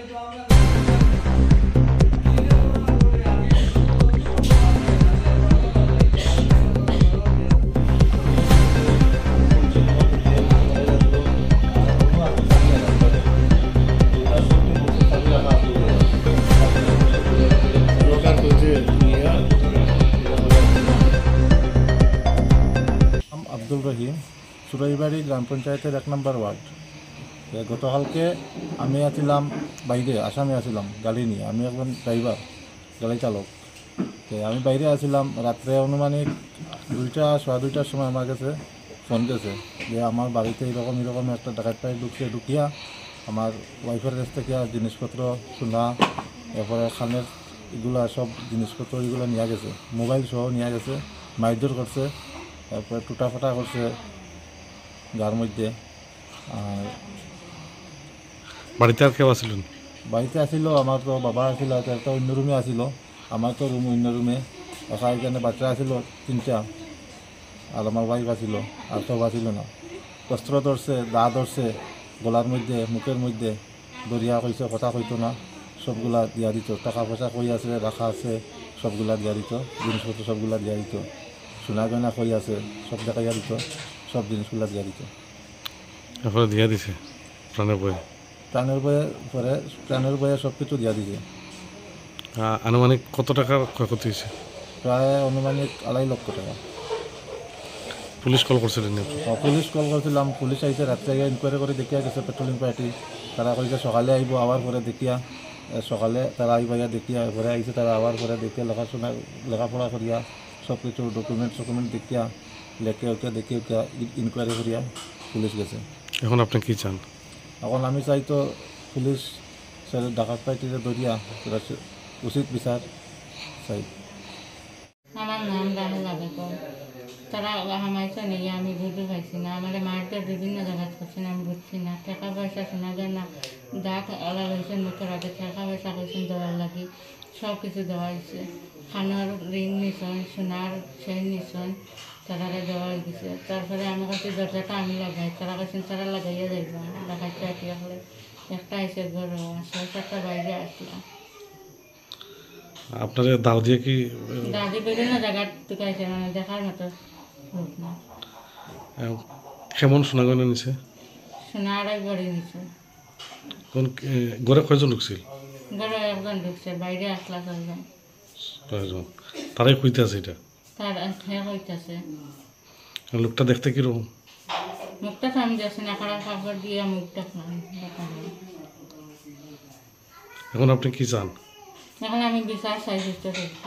আব্দুল রহিম, সুরাইবাড়ি গ্রাম পঞ্চায়েতের 1 নম্বর ওয়ার্ড। গতকালকে আমি আছিলাম বাইরে, আসামে আছিলাম গাড়ি নিয়ে। আমি একজন ড্রাইভার, গাড়ি চালক। আমি বাইরে আছিলাম, রাত্রে আনুমানিক 2টার সময় আমার কাছে ফোন গেছে যে আমার বাড়িতে এরকম একটা ডাকাত পাই ঢুকিয়া আমার ওয়াইফের কাছ থেকে জিনিসপত্র, সোনা, এরপরে খানের এগুলা সব জিনিসপত্র এগুলো নিয়ে গেছে, মোবাইল সহ নিয়ে গেছে, মারধর করছে, তারপরে টুটাফাটা করছে গার মধ্যে। আর বাড়িতে আর কেউ আসলেন? বাড়িতে আসিল, আমার তো বাবা আসিল, একটা অন্য রুমে আসিল, আমার তো রুম অন্য রুমে। একা এখানে বাচ্চা আসিল 3টা, আর আমার ওয়াইফ আসিল, আর সব আসিল না। অস্ত্র ধরছে, দা ধরছে, গলার মধ্যে, মুখের মধ্যে দরিয়া কইছে, কথা কইতো না, সবগুলা দিয়া দিত। টাকা পয়সা কই আছে, রাখা আছে, সবগুলা দিয়া দিত, জিনিসপত্র সবগুলা দিয়া দিত, সোনা গয়না কই আছে সব দেখাইয়া দিত, সব জিনিসগুলা দিয়া দিত। এরপরে দিয়া দিছে প্রাণের বয়ে? প্রাণের বয়ে সব কিছু দিয়া দিছে। আনুমানিক কত টাকার ক্ষয়ক্ষতি হয়েছে? প্রায় আনুমানিক 2.5 লক্ষ টাকা। পুলিশ কল করছিলেন? পুলিশ কল করছিলাম, পুলিশ আইসে রাত্রে ইনকোয়ারি করে দেখিয়া গেছে পেট্রোলিং পার্টি। তারা কইছে সকালে আইব, আবার পরে দেখিয়া সকালে তারা আইবাইয়া দেখিয়া ঘরে আইসে, তারা আবার পরে দেখিয়া লেখাপড়া করিয়া সব কিছু ডকুমেন্ট দেখিয়া লেখে দেখিয়া ইনকোয়ারি করিয়া পুলিশ গেছে। এখন আপনি কি চান? এখন আমি চাই তো পুলিশ ডাকাত পার্টিতে ধরিয়া উচিত বিচার চাই। আমার নাম রাহুল বেগম। তারা হামাইছে নিয়ে আমি বুঝতে পারছি না, আমার মারতে বিভিন্ন জায়গায় করছেন, আমি বুঝছি না। টাকা পয়সা শোনা যায় না, দাগ আলাদা হয়েছে মুখের আগে, টাকা পয়সা করছেন দেওয়ার লাগি, সব কিছু দেওয়া হয়েছে। খানার রিং নিছন, সোনার চেন নিছন, তারা দেওয়া হয়ে গেছে। তারপরে আমি কাছে দরজাটা আমি লাগাই, তারা কাছেন তারা লাগাইয়া যাইবা লাগাইতে আটিয়া হলে একটা এসে ঘর 6-7টা বাইরে আসলাম। আপনার দাও দিয়ে কি দাদি বিভিন্ন জায়গার টুকাইছে, মানে দেখার মতো না। কেমন সোনা গয়না নিছে? সোনা 2.5 ভরি নিছে। কোন ঘরে কয়জন ঢুকছিল? ঘরে একজন ঢুকছে, বাইরে আসলা 6জন। তারাই কইতে আছে এটা? তার হ্যাঁ হইতেছে। লোকটা দেখতে কিরকম? মুখটা তো আমি যাচ্ছি না, খারাপ কাপড় দিয়ে মুখটা দেখানো। এখন আপনি কি চান? এখন আমি বিচার চাই, বুঝতে পারছি।